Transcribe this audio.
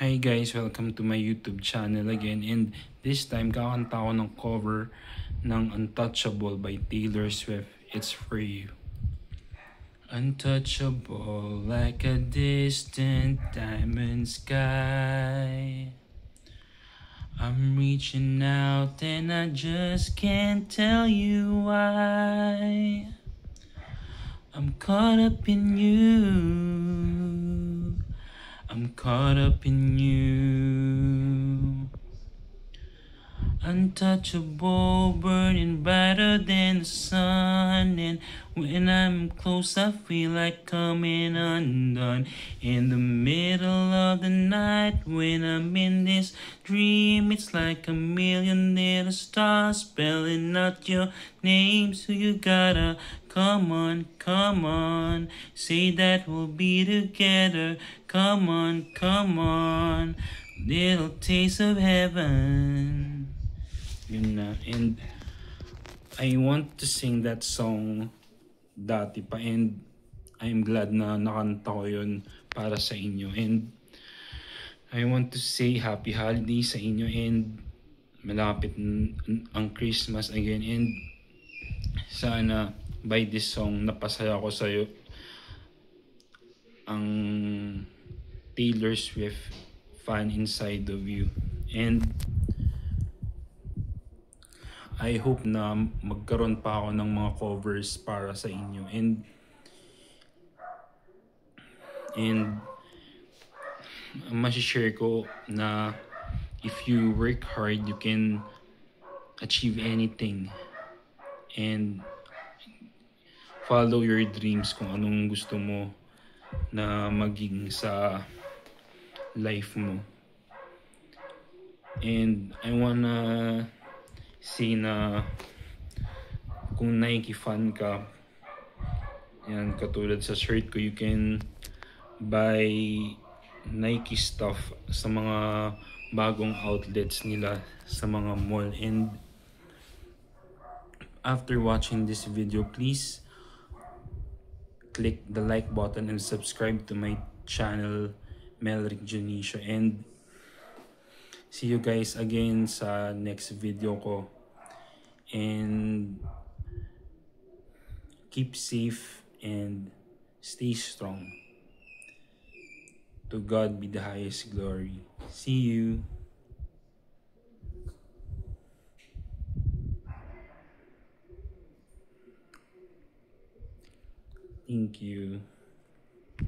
Hi guys, welcome to my YouTube channel again, and this time kakanta ko ng cover ng Untouchable by Taylor Swift. It's for you. Untouchable like a distant diamond sky, I'm reaching out and I just can't tell you why. I'm caught up in you, I'm caught up in you. Untouchable, burning brighter than the sun. And when I'm close, I feel like coming undone. In the middle of the night, when I'm in this dream, it's like a million little stars spelling out your name. So you gotta come on, say that we'll be together. Come on, little taste of heaven. Yun na. And I want to sing that song dati pa, and I'm glad na nakanta ko yun para sa inyo. And I want to say happy holiday sa inyo, and malapit ang Christmas again, and sana by this song napasaya ko sa'yo ang Taylor Swift fan inside of you. And I hope na magkaroon pa ako ng mga covers para sa inyo. And masishare ko na if you work hard, you can achieve anything. And follow your dreams kung anong gusto mo na maging sa life mo. And I wanna say na kung Nike fan ka, yan, katulad sa shirt ko, you can buy Nike stuff sa mga bagong outlets nila sa mga mall. And after watching this video, please click the like button and subscribe to my channel, Melrick Junicio. And see you guys again sa next video ko. And keep safe and stay strong. To God be the highest glory. See you. Thank you.